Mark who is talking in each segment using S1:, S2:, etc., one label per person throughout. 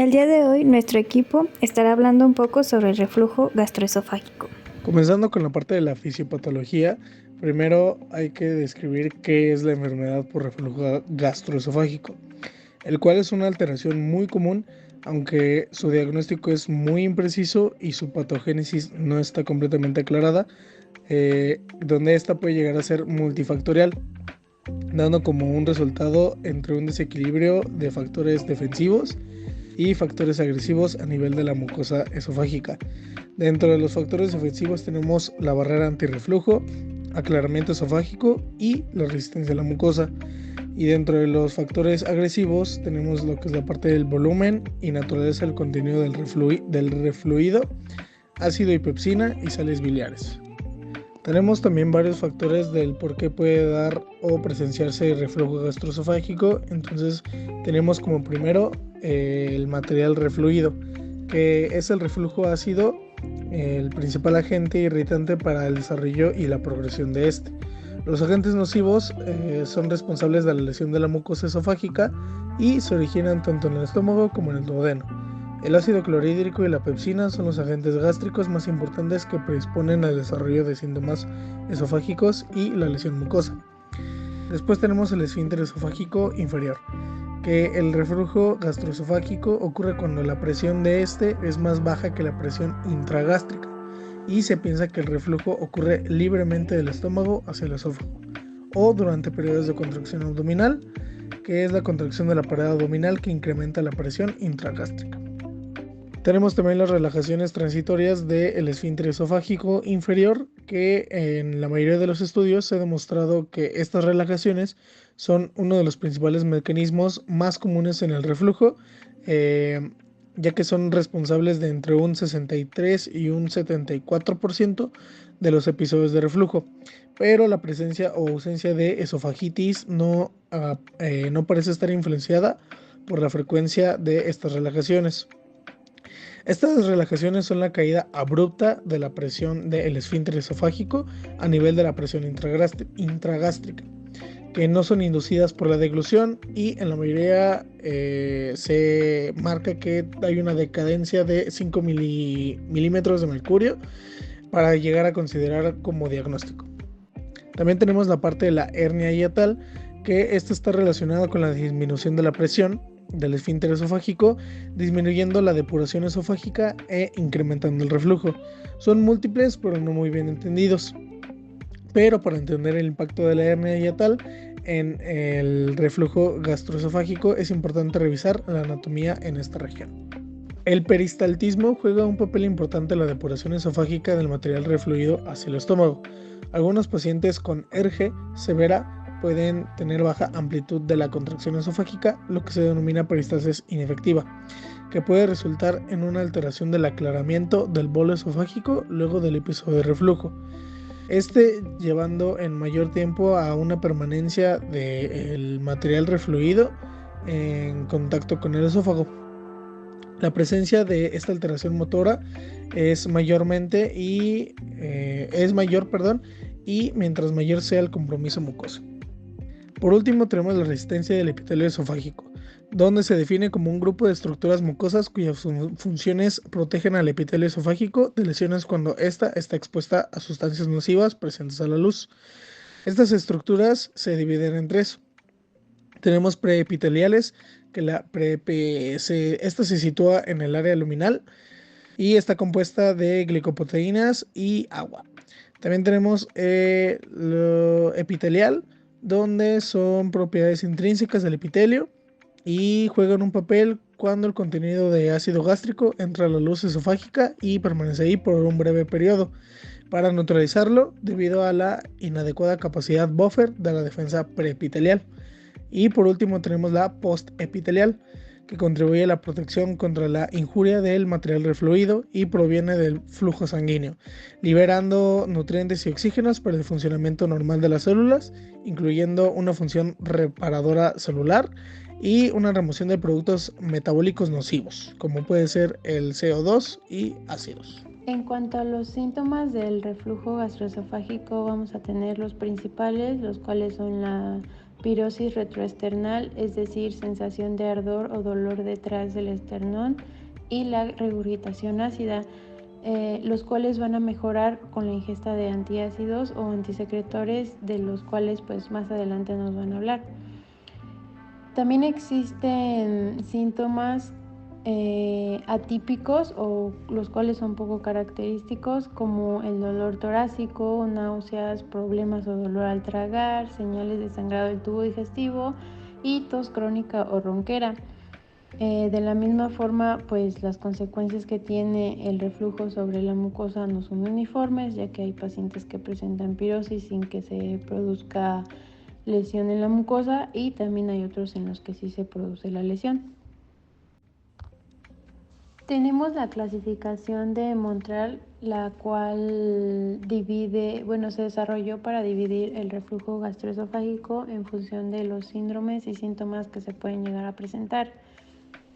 S1: El día de hoy nuestro equipo estará hablando un poco sobre el reflujo gastroesofágico.
S2: Comenzando con la parte de la fisiopatología, primero hay que describir qué es la enfermedad por reflujo gastroesofágico, el cual es una alteración muy común, aunque su diagnóstico es muy impreciso y su patogénesis no está completamente aclarada, donde esta puede llegar a ser multifactorial, dando como un resultado entre un desequilibrio de factores defensivos y factores agresivos a nivel de la mucosa esofágica. Dentro de los factores defensivos tenemos la barrera antirreflujo, aclaramiento esofágico y la resistencia a la mucosa. Y dentro de los factores agresivos tenemos lo que es la parte del volumen y naturaleza del contenido del refluido, ácido y pepsina y sales biliares. Tenemos también varios factores del por qué puede dar o presenciarse reflujo gastroesofágico. Entonces tenemos como primero el material refluido, que es el reflujo ácido, el principal agente irritante para el desarrollo y la progresión de este. Los agentes nocivos son responsables de la lesión de la mucosa esofágica y se originan tanto en el estómago como en el duodeno. El ácido clorhídrico y la pepsina son los agentes gástricos más importantes que predisponen al desarrollo de síntomas esofágicos y la lesión mucosa. Después tenemos el esfínter esofágico inferior, que el reflujo gastroesofágico ocurre cuando la presión de este es más baja que la presión intragástrica y se piensa que el reflujo ocurre libremente del estómago hacia el esófago o durante periodos de contracción abdominal, que es la contracción de la pared abdominal que incrementa la presión intragástrica. Tenemos también las relajaciones transitorias del esfínter esofágico inferior, que en la mayoría de los estudios se ha demostrado que estas relajaciones son uno de los principales mecanismos más comunes en el reflujo, ya que son responsables de entre un 63 y un 74% de los episodios de reflujo, pero la presencia o ausencia de esofagitis no parece estar influenciada por la frecuencia de estas relajaciones. Estas relajaciones son la caída abrupta de la presión del esfínter esofágico a nivel de la presión intragástrica, que no son inducidas por la deglución, y en la mayoría se marca que hay una decadencia de 5 milímetros de mercurio para llegar a considerar como diagnóstico. También tenemos la parte de la hernia hiatal, que esta está relacionada con la disminución de la presión del esfínter esofágico, disminuyendo la depuración esofágica e incrementando el reflujo. Son múltiples pero no muy bien entendidos. Pero para entender el impacto de la hernia hiatal en el reflujo gastroesofágico es importante revisar la anatomía en esta región. El peristaltismo juega un papel importante en la depuración esofágica del material refluido hacia el estómago. Algunos pacientes con ERGE severa pueden tener baja amplitud de la contracción esofágica, lo que se denomina peristalsis inefectiva, que puede resultar en una alteración del aclaramiento del bolo esofágico luego del episodio de reflujo, llevando en mayor tiempo a una permanencia del material refluido en contacto con el esófago. La presencia de esta alteración motora es mayor, y mientras mayor sea el compromiso mucoso. Por último, tenemos la resistencia del epitelio esofágico, donde se define como un grupo de estructuras mucosas cuyas funciones protegen al epitelio esofágico de lesiones cuando ésta está expuesta a sustancias nocivas presentes a la luz. Estas estructuras se dividen en tres. Tenemos preepiteliales, que esta se sitúa en el área luminal y está compuesta de glicoproteínas y agua. También tenemos lo epitelial, donde son propiedades intrínsecas del epitelio y juegan un papel cuando el contenido de ácido gástrico entra a la luz esofágica y permanece ahí por un breve periodo para neutralizarlo debido a la inadecuada capacidad buffer de la defensa preepitelial. Y por último tenemos la postepitelial, que contribuye a la protección contra la injuria del material refluido y proviene del flujo sanguíneo, liberando nutrientes y oxígenos para el funcionamiento normal de las células, incluyendo una función reparadora celular y una remoción de productos metabólicos nocivos, como puede ser el CO2 y ácidos.
S1: En cuanto a los síntomas del reflujo gastroesofágico, vamos a tener los principales, los cuales son la
S3: pirosis retroesternal, es decir, sensación de ardor o dolor detrás del esternón, y la regurgitación ácida, los cuales van a mejorar con la ingesta de antiácidos o antisecretores, de los cuales pues más adelante nos van a hablar. También existen síntomas atípicos, o los cuales son poco característicos, como el dolor torácico, náuseas, problemas o dolor al tragar, señales de sangrado del tubo digestivo y tos crónica o ronquera. De la misma forma, pues las consecuencias que tiene el reflujo sobre la mucosa no son uniformes, ya que hay pacientes que presentan pirosis sin que se produzca lesión en la mucosa, y también hay otros en los que sí se produce la lesión. Tenemos la clasificación de Montreal, la cual se desarrolló para dividir el reflujo gastroesofágico en función de los síndromes y síntomas que se pueden llegar a presentar.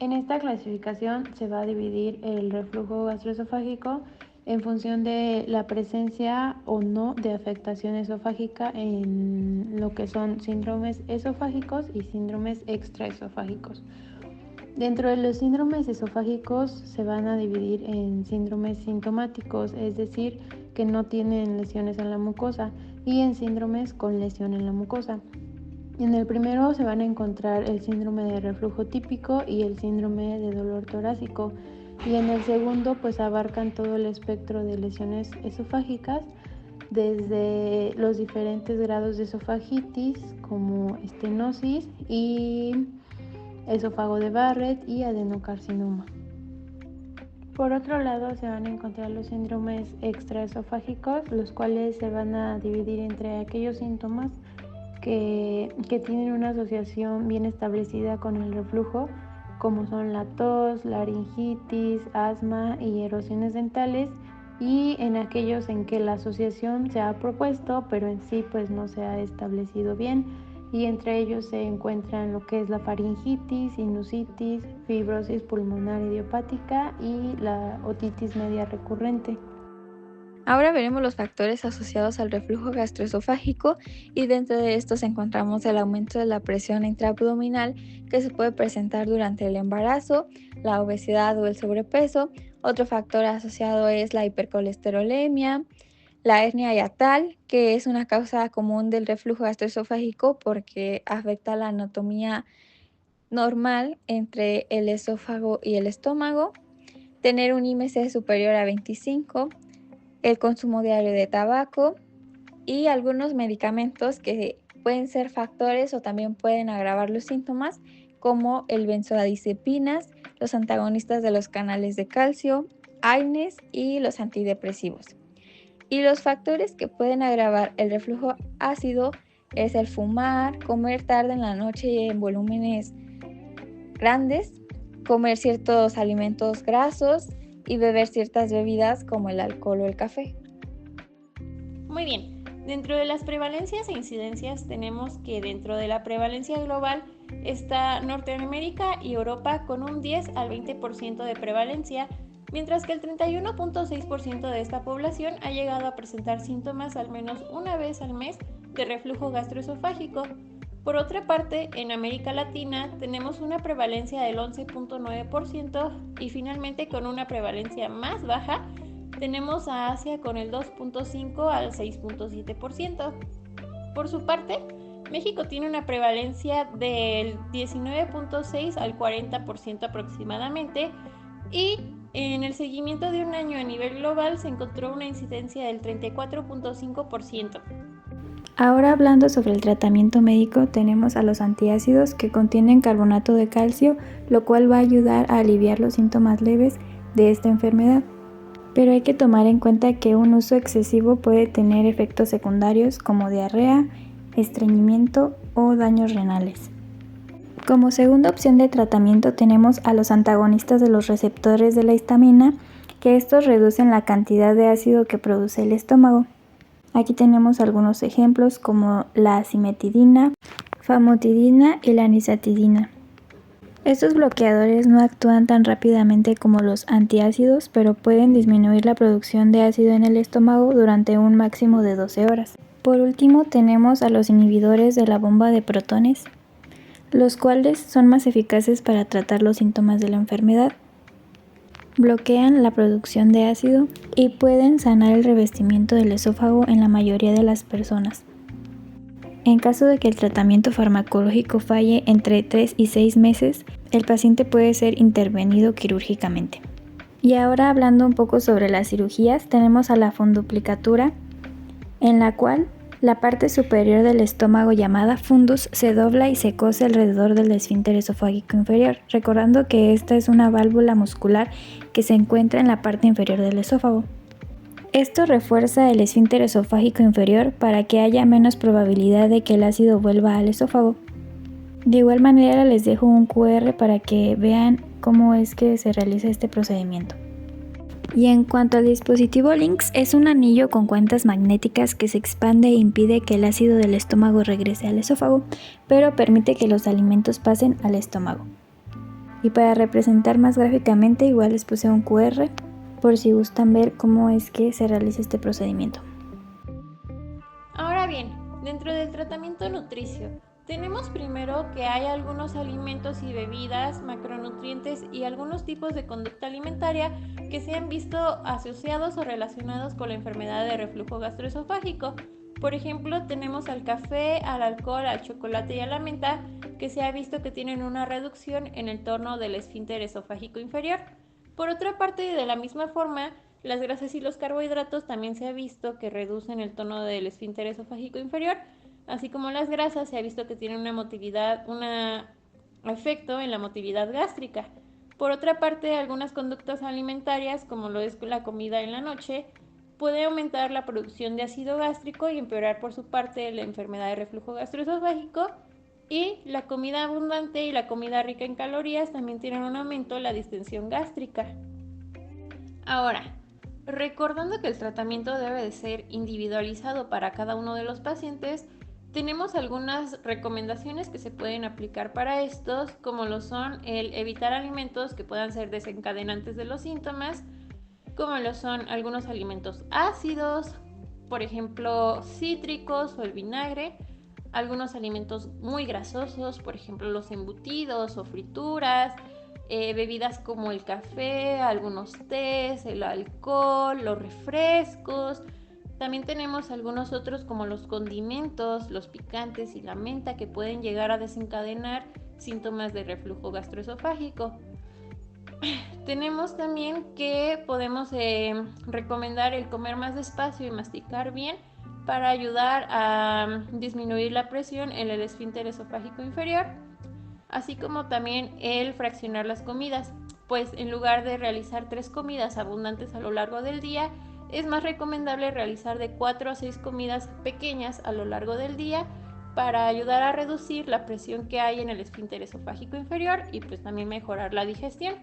S3: En esta clasificación se va a dividir el reflujo gastroesofágico en función de la presencia o no de afectación esofágica en lo que son síndromes esofágicos y síndromes extraesofágicos. Dentro de los síndromes esofágicos se van a dividir en síndromes sintomáticos, es decir, que no tienen lesiones en la mucosa, y en síndromes con lesión en la mucosa. En el primero se van a encontrar el síndrome de reflujo típico y el síndrome de dolor torácico, y en el segundo pues abarcan todo el espectro de lesiones esofágicas, desde los diferentes grados de esofagitis como estenosis y esófago de Barrett y adenocarcinoma. Por otro lado, se van a encontrar los síndromes extraesofágicos, los cuales se van a dividir entre aquellos síntomas que tienen una asociación bien establecida con el reflujo, como son la tos, laringitis, asma y erosiones dentales, y en aquellos en que la asociación se ha propuesto, pero en sí pues no se ha establecido bien, y entre ellos se encuentran lo que es la faringitis, sinusitis, fibrosis pulmonar idiopática y la otitis media recurrente.
S1: Ahora veremos los factores asociados al reflujo gastroesofágico, y dentro de estos encontramos el aumento de la presión intraabdominal, que se puede presentar durante el embarazo, la obesidad o el sobrepeso. Otro factor asociado es la hipercolesterolemia, la hernia hiatal, que es una causa común del reflujo gastroesofágico porque afecta la anatomía normal entre el esófago y el estómago, tener un IMC superior a 25, el consumo diario de tabaco y algunos medicamentos que pueden ser factores o también pueden agravar los síntomas, como el benzodiazepinas, los antagonistas de los canales de calcio, AINES y los antidepresivos. Y los factores que pueden agravar el reflujo ácido es el fumar, comer tarde en la noche y en volúmenes grandes, comer ciertos alimentos grasos y beber ciertas bebidas como el alcohol o el café.
S4: Muy bien, dentro de las prevalencias e incidencias tenemos que dentro de la prevalencia global está Norteamérica y Europa con un 10 al 20% de prevalencia, mientras que el 31.6% de esta población ha llegado a presentar síntomas al menos una vez al mes de reflujo gastroesofágico. Por otra parte, en América Latina tenemos una prevalencia del 11.9%, y finalmente con una prevalencia más baja tenemos a Asia con el 2.5 al 6.7%. Por su parte, México tiene una prevalencia del 19.6 al 40% aproximadamente, y en el seguimiento de un año a nivel global se encontró una incidencia del 34.5%.
S1: Ahora, hablando sobre el tratamiento médico, tenemos a los antiácidos, que contienen carbonato de calcio, lo cual va a ayudar a aliviar los síntomas leves de esta enfermedad. Pero hay que tomar en cuenta que un uso excesivo puede tener efectos secundarios como diarrea, estreñimiento o daños renales. Como segunda opción de tratamiento tenemos a los antagonistas de los receptores de la histamina, que estos reducen la cantidad de ácido que produce el estómago. Aquí tenemos algunos ejemplos como la cimetidina, famotidina y la nisatidina. Estos bloqueadores no actúan tan rápidamente como los antiácidos, pero pueden disminuir la producción de ácido en el estómago durante un máximo de 12 horas.
S5: Por último, tenemos a los inhibidores de la bomba de protones, los cuales son más eficaces para tratar los síntomas de la enfermedad. Bloquean la producción de ácido y pueden sanar el revestimiento del esófago en la mayoría de las personas. En caso de que el tratamiento farmacológico falle entre 3 y 6 meses, el paciente puede ser intervenido quirúrgicamente. Y ahora hablando un poco sobre las cirugías, tenemos a la funduplicatura, en la cual la parte superior del estómago llamada fundus se dobla y se cose alrededor del esfínter esofágico inferior, recordando que esta es una válvula muscular que se encuentra en la parte inferior del esófago. Esto refuerza el esfínter esofágico inferior para que haya menos probabilidad de que el ácido vuelva al esófago. De igual manera les dejo un QR para que vean cómo es que se realiza este procedimiento. Y en cuanto al dispositivo LINX, es un anillo con cuentas magnéticas que se expande e impide que el ácido del estómago regrese al esófago, pero permite que los alimentos pasen al estómago. Y para representar más gráficamente, igual les puse un QR por si gustan ver cómo es que se realiza este procedimiento.
S4: Ahora bien, dentro del tratamiento nutricio, tenemos primero que hay algunos alimentos y bebidas, macronutrientes y algunos tipos de conducta alimentaria que se han visto asociados o relacionados con la enfermedad de reflujo gastroesofágico. Por ejemplo, tenemos al café, al alcohol, al chocolate y a la menta, que se ha visto que tienen una reducción en el tono del esfínter esofágico inferior. Por otra parte, de la misma forma, las grasas y los carbohidratos también se ha visto que reducen el tono del esfínter esofágico inferior, así como las grasas se ha visto que tienen un efecto en la motilidad gástrica. Por otra parte, algunas conductas alimentarias, como lo es la comida en la noche, puede aumentar la producción de ácido gástrico y empeorar por su parte la enfermedad de reflujo gastroesofágico. Y la comida abundante y la comida rica en calorías también tienen un aumento en la distensión gástrica. Ahora, recordando que el tratamiento debe de ser individualizado para cada uno de los pacientes, tenemos algunas recomendaciones que se pueden aplicar para estos, como lo son el evitar alimentos que puedan ser desencadenantes de los síntomas, como lo son algunos alimentos ácidos, por ejemplo cítricos o el vinagre, algunos alimentos muy grasosos, por ejemplo los embutidos o frituras, bebidas como el café, algunos tés, el alcohol, los refrescos. También tenemos algunos otros como los condimentos, los picantes y la menta que pueden llegar a desencadenar síntomas de reflujo gastroesofágico. Tenemos también que podemos recomendar el comer más despacio y masticar bien para ayudar a disminuir la presión en el esfínter esofágico inferior, así como también el fraccionar las comidas, pues en lugar de realizar 3 comidas abundantes a lo largo del día, es más recomendable realizar de 4 a 6 comidas pequeñas a lo largo del día para ayudar a reducir la presión que hay en el esfínter esofágico inferior y pues también mejorar la digestión.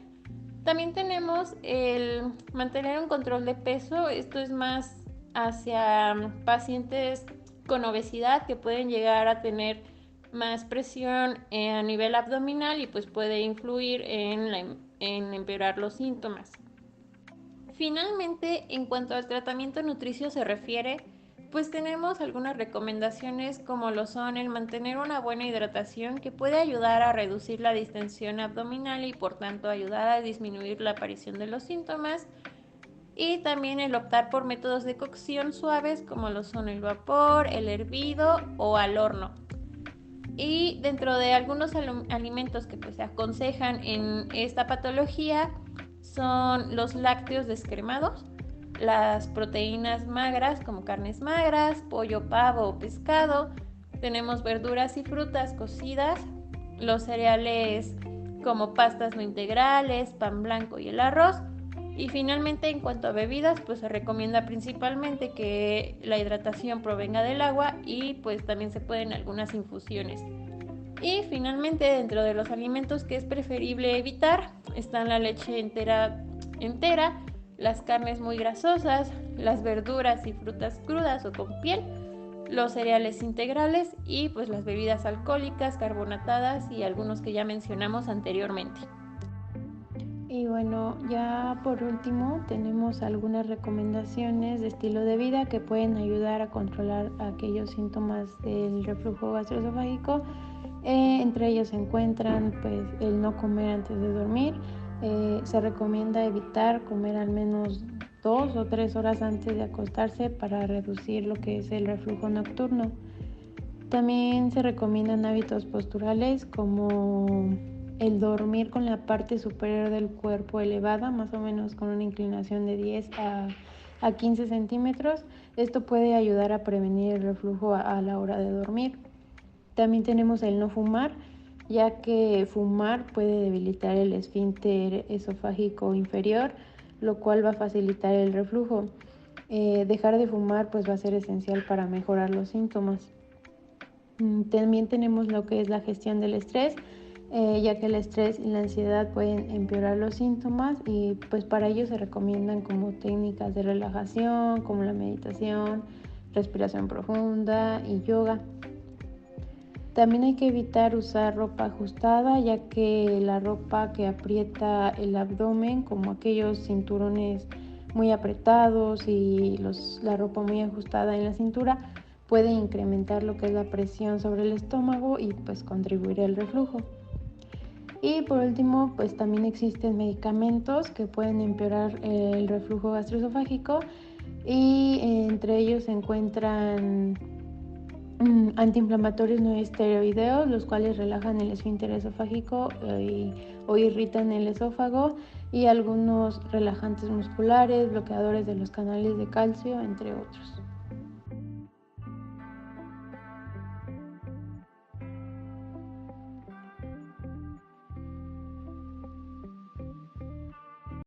S4: También tenemos el mantener un control de peso, esto es más hacia pacientes con obesidad que pueden llegar a tener más presión a nivel abdominal y pues puede influir en empeorar los síntomas. Finalmente, en cuanto al tratamiento nutricio se refiere, pues tenemos algunas recomendaciones como lo son el mantener una buena hidratación que puede ayudar a reducir la distensión abdominal y por tanto ayudar a disminuir la aparición de los síntomas, y también el optar por métodos de cocción suaves como lo son el vapor, el hervido o al horno. Y dentro de algunos alimentos que pues se aconsejan en esta patología son los lácteos descremados, las proteínas magras como carnes magras, pollo, pavo o pescado. Tenemos verduras y frutas cocidas, los cereales como pastas no integrales, pan blanco y el arroz. Y finalmente, en cuanto a bebidas, pues se recomienda principalmente que la hidratación provenga del agua y pues también se pueden algunas infusiones. Y finalmente, dentro de los alimentos que es preferible evitar están la leche entera, las carnes muy grasosas, las verduras y frutas crudas o con piel, los cereales integrales y pues las bebidas alcohólicas, carbonatadas y algunos que ya mencionamos anteriormente.
S3: Y bueno, ya por último tenemos algunas recomendaciones de estilo de vida que pueden ayudar a controlar aquellos síntomas del reflujo gastroesofágico. Entre ellos se encuentran pues el no comer antes de dormir. Se recomienda evitar comer al menos 2 o 3 horas antes de acostarse para reducir lo que es el reflujo nocturno. También se recomiendan hábitos posturales como el dormir con la parte superior del cuerpo elevada, más o menos con una inclinación de 10 a 15 centímetros. Esto puede ayudar a prevenir el reflujo a la hora de dormir. También tenemos el no fumar, ya que fumar puede debilitar el esfínter esofágico inferior, lo cual va a facilitar el reflujo. Dejar de fumar pues va a ser esencial para mejorar los síntomas. También tenemos lo que es la gestión del estrés, ya que el estrés y la ansiedad pueden empeorar los síntomas y pues para ello se recomiendan como técnicas de relajación, como la meditación, respiración profunda y yoga. También hay que evitar usar ropa ajustada, ya que la ropa que aprieta el abdomen, como aquellos cinturones muy apretados y la ropa muy ajustada en la cintura, puede incrementar lo que es la presión sobre el estómago y pues contribuir al reflujo. Y por último, pues también existen medicamentos que pueden empeorar el reflujo gastroesofágico y entre ellos se encuentran antiinflamatorios no esteroideos, los cuales relajan el esfínter esofágico o irritan el esófago, y algunos relajantes musculares, bloqueadores de los canales de calcio, entre otros.